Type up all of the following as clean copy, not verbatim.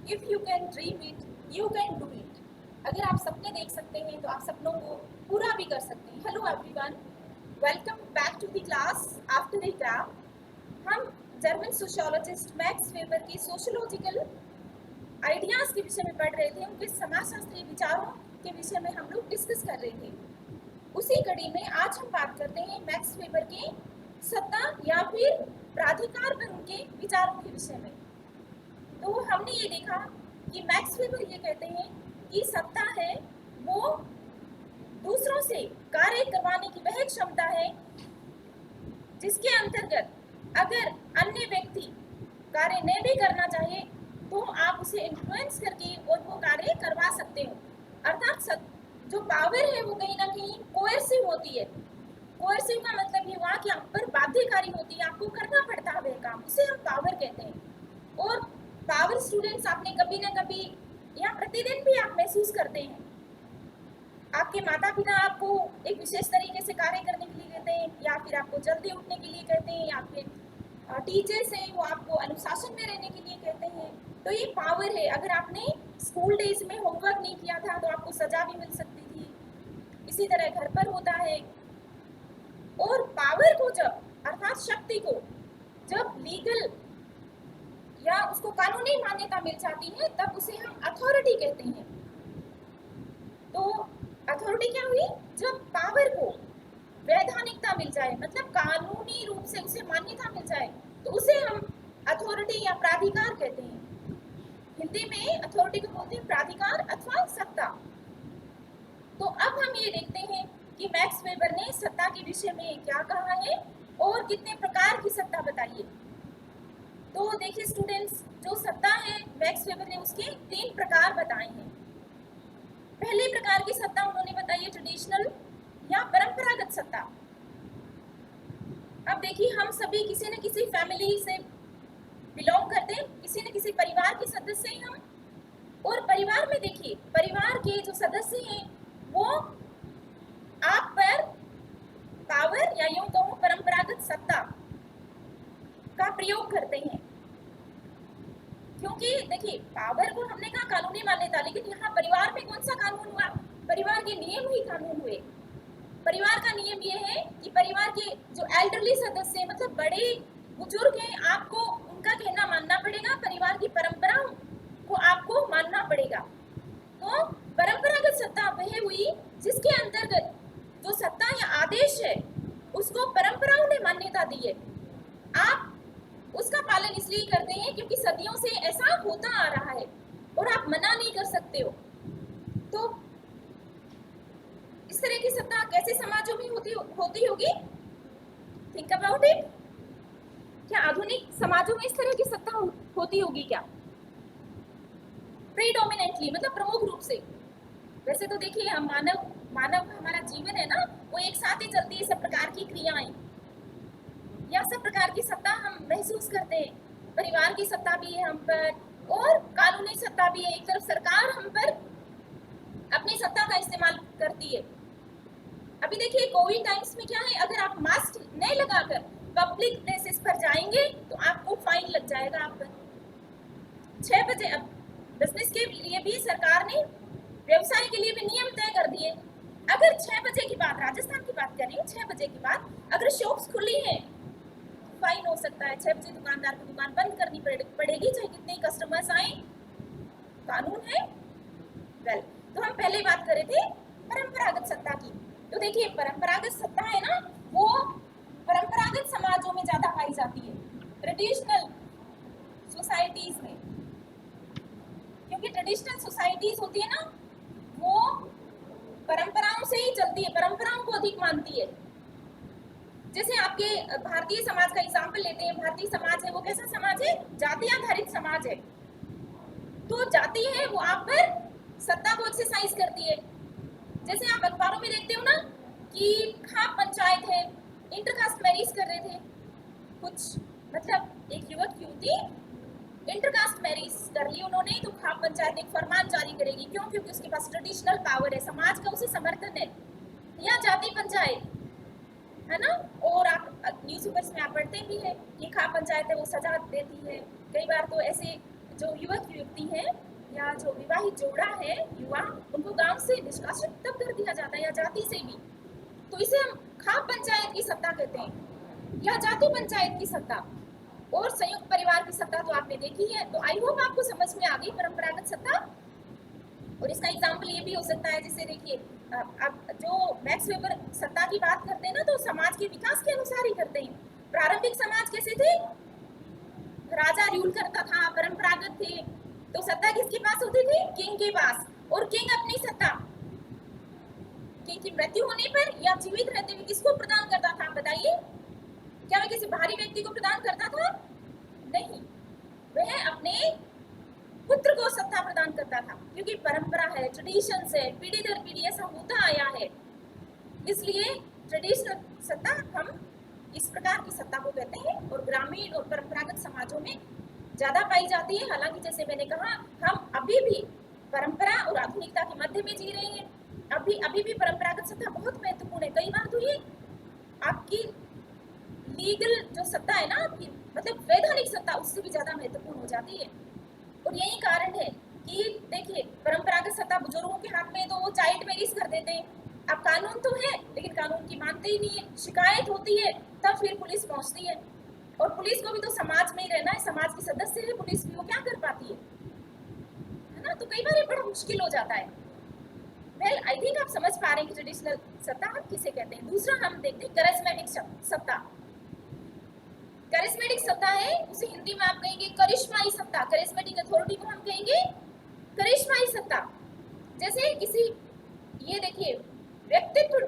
If you can dream it you can do it. अगर आप सपने देख सकते हैं तो आप सपनों को पूरा भी कर सकते हैं। Hello everyone, welcome back to the class after exam. हम जर्मन सोशियोलॉजिस्ट मैक्स वेबर की सोशियोलॉजिकल आइडियाज के विषय में पढ़ रहे थे। उनके समाजशास्त्रीय विचारों के विषय में हम लोग डिस्कस कर रहे थे। उसी कड़ी में आज हम बात करते हैं मैक्स वेबर के सत्ता या फिर प्राधिकार पर उनके विचारों के विषय में। तो हमने ये देखा कि मैक्स वेबर ये कहते हैं कि सत्ता है वो दूसरों से कार्य करवाने की वह क्षमता है जिसके अंतर्गत अगर अन्य व्यक्ति कार्य नहीं भी करना चाहे तो आप उसे इन्फ्लुएंस करके और वो कार्य करवा सकते हो। अर्थात जो पावर है वो कहीं ना कहीं कोएर्सिव होती है। कोएर्सिव का मतलब ये हुआ कि आप पर बाध्यकारी होती है, आपको करना पड़ता है वह काम, उसे हम पावर कहते हैं। और पावर स्टूडेंट्स आपने कभी ना कभी या प्रतिदिन भी आप महसूस करते हैं। आपके माता पिता आपको एक विशेष तरीके से कार्य करने के लिए कहते हैं, या फिर आपको जल्दी उठने के लिए कहते हैं, या फिर टीचर्स हैं वो आपको अनुशासन में रहने के लिए कहते हैं। तो ये पावर है। अगर आपने स्कूल डेज में होमवर्क नहीं किया था तो आपको सजा भी मिल सकती थी। इसी तरह घर पर होता है। और पावर को जब, अर्थात शक्ति को जब लीगल या उसको कानूनी मान्यता मिल जाती है तब उसे हम अथॉरिटी कहते हैं। तो अथॉरिटी क्या हुई? जब पावर को वैधानिकता मिल जाए, मतलब कानूनी रूप से उसे मान्यता मिल जाए, तो उसे हम अथॉरिटी या प्राधिकार कहते हैं। हिंदी में अथॉरिटी को बोलते हैं प्राधिकार अथवा सत्ता। तो अब हम ये देखते हैं कि मैक्स वेबर ने सत्ता के विषय में क्या कहा है और कितने प्रकार की सत्ता बताइए। तो देखिए स्टूडेंट्स, जो सत्ता है मैक्स वेबर ने उसके 3 प्रकार बताए हैं। पहले प्रकार की सत्ता उन्होंने बताई है ट्रेडिशनल या परंपरागत सत्ता। अब देखिए हम सभी किसी न किसी फैमिली से बिलोंग करते हैं, किसी न किसी परिवार के सदस्य हैं हम। और परिवार में देखिए परिवार के जो सदस्य हैं वो आप पर पावर या यूं कहूं परंपरागत सत्ता का प्रयोग करते हैं। क्योंकि देखिए पावर को हमने कहा कानूनी मान्यता, लेकिन यहाँ परिवार में कौन सा कानून हुआ? परिवार के नियम ही कानून हुए। परिवार का नियम ये है कि परिवार के जो एल्डरली सदस्य हैं, मतलब बड़े बुजुर्ग हैं, आपको उनका कहना मानना पड़ेगा। परिवार की परंपराओं को आपको मानना पड़ेगा। तो परंपरागत सत्ता वह हुई जिसके अंतर्गत जो सत्ता या आदेश है उसको परंपराओं ने मान्यता दी है। आप उसका पालन इसलिए करते हैं क्योंकि सदियों से ऐसा होता आ रहा है और आप मना नहीं कर सकते हो। तो इस तरह की सत्ता कैसे समाजों में होती होगी? Think about it. क्या आधुनिक समाजों में इस तरह की सत्ता होती होगी क्या? प्रीडोमिनेंटली, मतलब प्रमुख रूप से। वैसे तो देखिए हम मानव हमारा जीवन है ना, वो एक साथ ही चलती है। सब प्रकार की क्रियाएं या सब प्रकार की सत्ता हम महसूस करते हैं। परिवार की सत्ता भी है हम पर और कानूनी सत्ता भी है। एक तरफ सरकार हम पर अपनी सत्ता का इस्तेमाल करती है। अभी देखिए कोविड टाइम्स में क्या है, अगर आप मास्क नहीं लगाकर पब्लिक प्लेसेस पर जाएंगे तो आपको फाइन लग जाएगा। आप पर 6 बजे, अब बिजनेस के लिए भी सरकार ने, व्यवसाय के लिए भी नियम तय कर दिए। अगर 6 बजे के बाद, राजस्थान की बात कर रही हूँ, 6 बजे के बाद अगर शॉप्स खुली हैं फाइन हो सकता है। 6 बजे दुकानदार को दुकान बंद करनी पड़ेगी, चाहे कितने कस्टमर्स आए। कानून है। वेल, तो हम पहले बात कर रहे थे परंपरागत सत्ता की। तो देखिए परंपरागत सत्ता है ना, वो परंपरागत समाजों में ज्यादा पाई जाती है, ट्रेडिशनल सोसाइटीज में। क्योंकि ट्रेडिशनल सोसाइटीज होती है ना, वो परंपराओं से ही चलती है, परंपराओं को अधिक मानती है। जैसे आपके भारतीय समाज का एग्जाम्पल लेते हैं। भारतीय समाज है वो कैसा समाज है? जाति आधारित समाज है। तो जाति है वो आप पर सत्ता को एक्सरसाइज करती है। जैसे आप अखबारों में देखते हो ना कि खाप पंचायत है, इंटरकास्ट मैरिज कर रहे थे कुछ, मतलब एक युवक युवती इंटरकास्ट मैरिज कर ली उन्होंने, तो खाप पंचायत एक फरमान जारी करेगी। क्यों? क्योंकि उसके पास ट्रेडिशनल पावर है, समाज का उसे समर्थन है। या जाति पंचायत है ना, और आप न्यूज़पेपर्स में आप पढ़ते भी हैं कि खाप पंचायत है वो सजा देती है। कई बार तो ऐसे जो युवक युवती हैं या जो विवाहित जोड़ा है युवा, उनको गांव से निष्कासित तब कर दिया जाता है या जाति से भी, तो इसे हम खाप पंचायत की सत्ता कहते हैं या जाति पंचायत की सत्ता। और संयुक्त परिवार की सत्ता तो आपने देखी है, तो आई होप आपको समझ में आ गई परंपरागत सत्ता। और इसका एग्जाम्पल ये भी हो सकता है, जैसे देखिए अब जो मैक्स वेबर सत्ता की बात करते हैं ना, तो समाज के विकास के अनुसार ही करते हैं। प्रारंभिक समाज कैसे थे, राजा रूल करता था, परंपरागत थे, तो सत्ता किसके पास होती थी, किंग के पास। और किंग अपनी सत्ता किंग की मृत्यु होने पर या जीवित रहते हुए किसको प्रदान करता था, बताइए। क्या वह किसी बाहरी व्यक्ति को प्रदान करता था, नहीं, वह अपने पुत्र को सत्ता प्रदान करता था, क्योंकि परंपरा है, ट्रेडिशन है, पीढ़ी दर पीढ़ी ऐसा होता आया है, इसलिए ट्रेडिशनल सत्ता हम इस प्रकार की सत्ता को कहते हैं। और ग्रामीण और परंपरागत समाजों में ज्यादा पाई जाती है। हालांकि जैसे मैंने कहा, हम अभी भी परंपरा और आधुनिकता के मध्य में जी रहे हैं। अभी भी परंपरागत सत्ता बहुत महत्वपूर्ण है। कई बार तो ये आपकी लीगल जो सत्ता है ना, आपकी मतलब वैधानिक सत्ता, उससे भी ज्यादा महत्वपूर्ण हो जाती है। और यही कारण है कि देखिए, परंपरागत सत्ता बुजुर्गों के हाथ में तो वो चाइल्ड मैरिज कर देते हैं। अब कानून तो है, लेकिन कानून की मानते ही नहीं है। शिकायत होती है तब फिर पुलिस पहुंचती है, और पुलिस को भी तो समाज में ही रहना है, समाज के सदस्य है पुलिस भी, वो क्या कर पाती है ना। तो कई बार ये बड़ा मुश्किल हो जाता है। वेल, आई थिंक आप समझ पा रहे हैं कि ट्रेडिशनल सत्ता हम किसे कहते हैं। दूसरा हम देखते हैं करिश्मेटिक सत्ता। करिश्मेटिक सत्ता है, उसे हिंदी में आप कहेंगे करिश्माई सत्ता। करिश्मेटिक अथॉरिटी को हम कहेंगे करिश्माई सत्ता। जैसे किसी, ये देखिए, व्यक्तित्व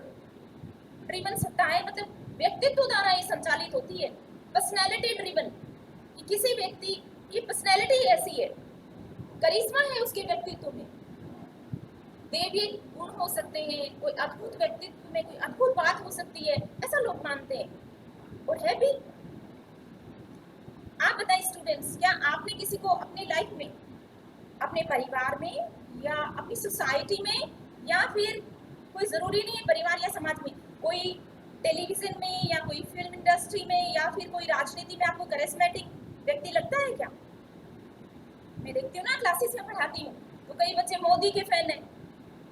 ड्रिवन सत्ता है, मतलब व्यक्तित्व द्वारा ये संचालित होती है। पर्सनैलिटी ड्रिवन, कि किसी व्यक्ति की पर्सनैलिटी ऐसी है, करिश्मा है उसके व्यक्तित्व में, देवीय गुण हो सकते हैं, कोई अद्भुत व्यक्तित्व में कोई अद्भुत बात हो सकती है, ऐसा लोग मानते हैं। और है भी। आप बताइए स्टूडेंट्स, क्या आपने किसी को अपनी लाइफ में, अपने परिवार में या अपनी सोसाइटी में, या फिर कोई जरूरी नहीं है परिवार या समाज में, कोई टेलीविजन में या कोई फिल्म इंडस्ट्री में या फिर कोई राजनीति में आपको करिश्मेटिक व्यक्ति लगता है क्या? मैं देखती हूँ ना, क्लासेस में पढ़ाती हूँ, तो कई बच्चे मोदी के फैन है,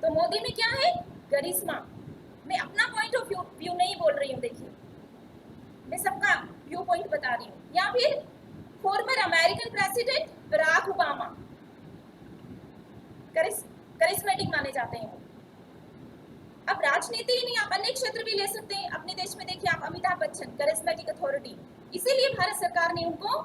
तो मोदी में क्या है, करिश्मा। मैं अपना पॉइंट ऑफ व्यू नहीं बोल रही हूँ, देखिए मैं सबका व्यू पॉइंट बता रही हूँ। या फिर former American president Barack Obama charismatic माने जाते हैं। अब राजनीति ही नहीं, आप अन्य क्षेत्र भी ले सकते हैं। अपने देश में देखिए आप, अमिताभ बच्चन, करिश्मेटिक अथॉरिटी, इसीलिए भारत सरकार ने उनको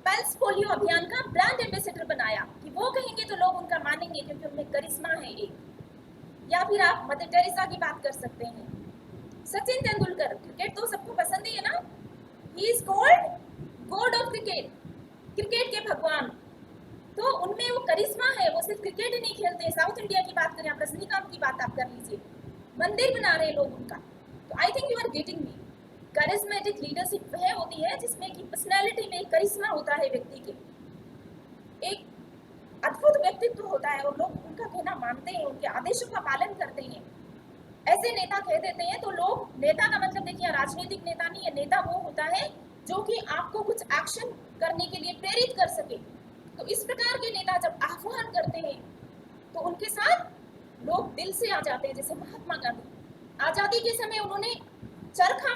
पल्स पोलियो अभियान का ब्रांड एम्बेसडर बनाया, कि वो कहेंगे तो लोग उनका मानेंगे क्योंकि उनमें करिश्मा है एक। या फिर आप मदर टेरेसा की बात कर सकते हैं। सचिन तेंदुलकर, क्रिकेट तो सबको पसंद ही है ना, he is called God of cricket, cricket के भगवान। तो उनमें वो करिश्मा है, वो सिर्फ क्रिकेट ही नहीं खेलते। साउथ इंडिया की बात करें, आप रजनीकांत की बात आप कर लीजिए, मंदिर बना रहे हैं लोग उनका। तो I think you are getting me. Charismatic leadership वह होती है जिसमें कि पर्सनैलिटी में करिश्मा होता है, व्यक्ति के एक अद्भुत व्यक्तित्व होता है, और लोग उनका कहना मानते हैं, उनके आदेशों का पालन करते हैं। ऐसे नेता कह देते हैं तो लोग, नेता का मतलब देखिए राजनीतिक नेता नहीं है, नेता वो होता है जो कि आपको कुछ एक्शन करने के लिए प्रेरित कर सके। तो इस प्रकार के नेता जब आह्वान करते हैं तो उनके साथ लोग दिल से आ जाते हैं। जैसे महात्मा गांधी, आजादी के समय उन्होंने चरखा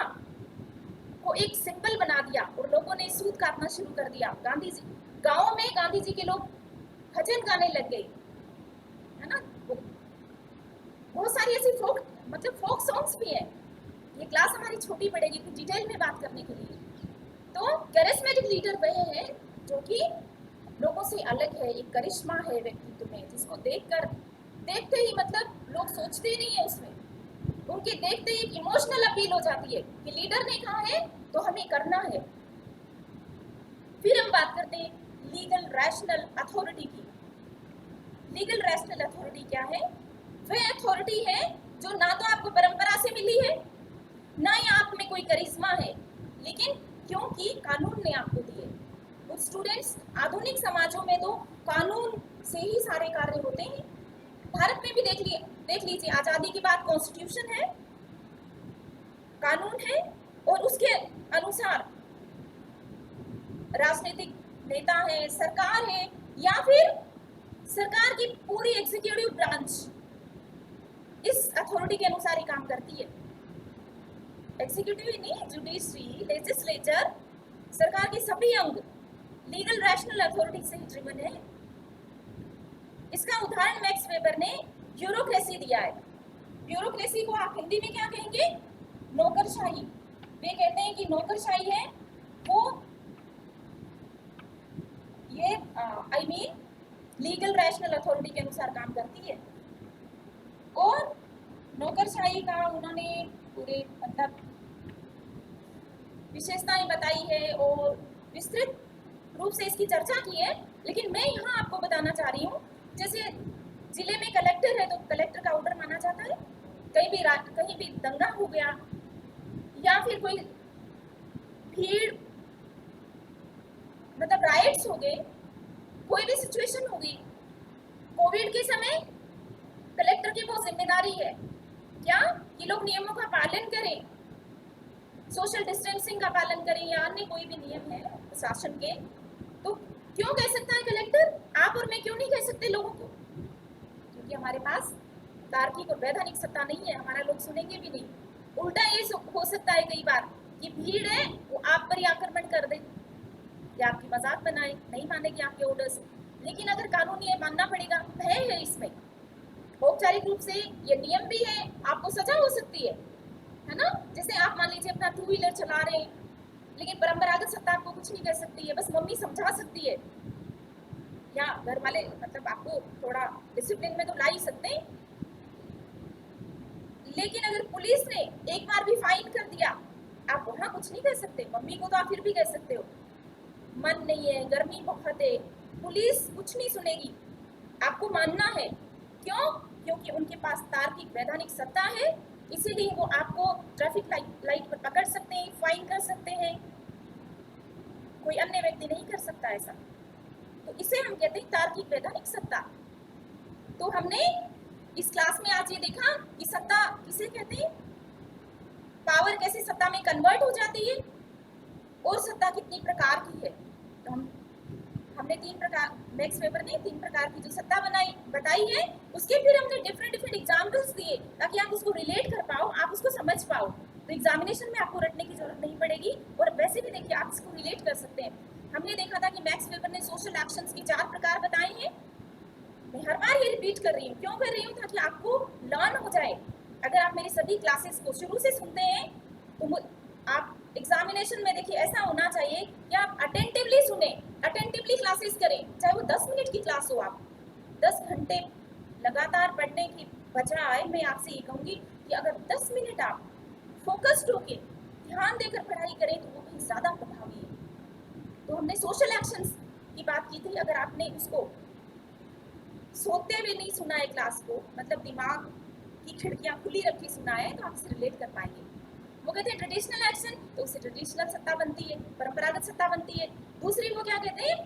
को एक सिंबल बना दिया और लोगों ने सूत काटना शुरू कर दिया। गांधी जी, गाँव में गांधी जी के लोग भजन गाने लग गए, है ना। बहुत सारी ऐसी फोक सॉन्ग्स भी है। ये क्लास हमारी छोटी पड़ेगी कुछ डिटेल में बात करने के लिए। तो करिश्मेटिक लीडर वह है जो कि लोगों से अलग है, एक करिश्मा है व्यक्तित्व में, जिसको देखते ही मतलब लोग सोचते ही नहीं है उसमें, उनके देखते ही इमोशनल अपील हो जाती है कि लीडर ने कहा है तो हमें करना है। फिर हम बात करते हैं लीगल रैशनल अथॉरिटी की। लीगल रैशनल अथॉरिटी क्या है? वह अथॉरिटी है जो ना तो आपको परंपरा से मिली है, ना ही आप में कोई करिश्मा है, लेकिन क्योंकि कानून ने आपको दिए। कुछ स्टूडेंट्स, आधुनिक समाजों में तो कानून से ही सारे कार्य होते हैं। भारत में भी देख लीजिए, आजादी के बाद कॉन्स्टिट्यूशन है, कानून है, और उसके अनुसार राजनीतिक नेता है, सरकार है, या फिर सरकार की पूरी एग्जीक्यूटिव ब्रांच इस अथॉरिटी के अनुसार ही काम करती है। एग्जीक्यूटिव ही नहीं, जुडिशरी, लेजिस्लेचर, सरकार के सभी अंग लीगल रैशनल अथॉरिटी से ही ड्रिवन है। इसका उदाहरण मैक्स वेबर ने ब्यूरोक्रेसी दिया है। ब्यूरोक्रेसी को आप हिंदी में क्या कहेंगे? नौकरशाही। वे कहते हैं कि नौकरशाही है वो ये I mean legal rational authority के अनुसार काम करती है। और नौकरशाही का उन्होंने पूरे मतलब विशेषताएं बताई है और विस्तृत रूप से इसकी चर्चा की है। लेकिन मैं यहाँ आपको बताना चाह रही हूँ, जैसे जिले में कलेक्टर है तो कलेक्टर का ऑर्डर माना जाता है। कहीं भी दंगा हो गया या फिर कोई भीड़ मतलब राइट्स हो गए, कोई भी सिचुएशन होगी, कोविड के समय कलेक्टर की वो जिम्मेदारी है क्या कि लोग नियमों का पालन करें, सोशल डिस्टेंसिंग का पालन करें या अन्य कोई भी नियम है प्रशासन के। तो क्यों कह सकता है कलेक्टर? आप और मैं क्यों नहीं कह सकते लोगों को? क्योंकि हमारे पास तार्किक और वैधानिक सत्ता नहीं है, हमारा लोग सुनेंगे भी नहीं। उल्टा ये हो सकता है कई बार कि भीड़ है वो आप पर ही आक्रमण कर दे या आपकी मजाक बनाए, नहीं मानेगी आपके ऑर्डर्स। लेकिन अगर कानून ये मानना पड़ेगा, भय है इसमें, औपचारिक रूप से ये नियम भी है, आपको सजा हो सकती है ना। जैसे आप मान लीजिए अपना 2 व्हीलर चला रहे हैं, लेकिन परंपरागत सत्ता आपको कुछ नहीं कह सकती है, बस मम्मी समझा सकती है या घर वाले मतलब आपको थोड़ा डिसिप्लिन में तो ला ही सकते हैं। लेकिन अगर पुलिस ने एक बार भी फाइन कर दिया, आप वहां कुछ नहीं कह सकते। मम्मी को तो आप फिर भी कह सकते हो, मन नहीं है, गर्मी बहुत है, पुलिस कुछ नहीं सुनेगी, आपको मानना है। क्यों? क्योंकि उनके पास तार्किक वैधानिक सत्ता है, इसीलिए वो आपको ट्रैफिक लाइट पर पकड़ सकते हैं, फाइन कर सकते हैं। कोई अन्य व्यक्ति नहीं कर सकता ऐसा। तो इसे हम कहते हैं तार्किक वैधानिक सत्ता। तो हमने इस क्लास में आज ये देखा कि सत्ता किसे कहते हैं, पावर कैसे सत्ता में कन्वर्ट हो जाती है और सत्ता कितनी प्रकार की है। तो हमने 3 प्रकार, मैक्स वेबर ने 3 प्रकार की जो सत्ता बताई है, उसके फिर हमने डिफरेंट एग्जाम्पल्स दिए ताकि आप उसको रिलेट कर पाओ, आप उसको समझ पाओ। तो एग्जामिनेशन में आपको रटने की जरूरत नहीं पड़ेगी और वैसे भी देखिए आप इसको रिलेट कर सकते हैं। हमने देखा था कि मैक्स वेबर ने सोशल एक्शंस के 4 प्रकार बताए हैं। मैं हर बार ये रिपीट कर रही हूँ, क्यों कर रही हूँ? ताकि आपको लर्न हो जाए। अगर आप मेरी सभी क्लासेस को शुरू से सुनते हैं तो आप एग्जामिनेशन में देखिए ऐसा होना चाहिए कि आप अटेंटिवली सुने, अटेंटिवली क्लासेस करें, चाहे वो 10 मिनट की क्लास हो। आप 10 घंटे लगातार पढ़ने की बजाय मैं आपसे ये कहूँगी कि अगर 10 मिनट आप फोकस्ड होके ध्यान देकर पढ़ाई करें तो वो भी ज़्यादा प्रभावी है। तो हमने सोशल एक्शंस की बात की थी। अगर आपने उसको सोते हुए नहीं सुना है क्लास को, मतलब दिमाग की खिड़कियां खुली रखी सुना है, तो आप इसे रिलेट कर पाएंगे। वो कहते हैं ट्रेडिशनल एक्शन, तो उससे ट्रेडिशनल सत्ता बनती है, परंपरागत सत्ता बनती है। दूसरी वो क्या कहते हैं?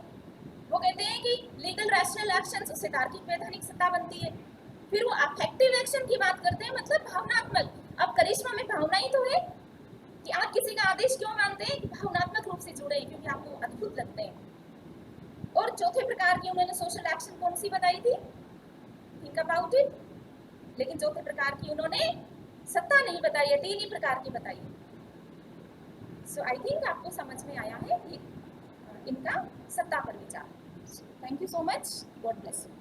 वो कहते हैं कि लीगल रैशनल एक्शन, उससे तार्किक वैधानिक सत्ता बनती है। फिर वो अफेक्टिव एक्शन की बात करते हैं, मतलब भावनात्मक। अब करिश्मा में भावना ही तो है कि आप किसी का आदेश क्यों मानते हैं? भावनात्मक रूप से जुड़े, क्योंकि आपको अद्भुत लगते हैं। और चौथे प्रकार की उन्होंने सोशल एक्शन कौन सी बताई थी? Think about it. लेकिन चौथे प्रकार की उन्होंने सत्ता नहीं बताई है, 3 ही प्रकार की बताई है। सो आई थिंक आपको समझ में आया है इनका सत्ता पर विचार। Thank you so much, God bless you.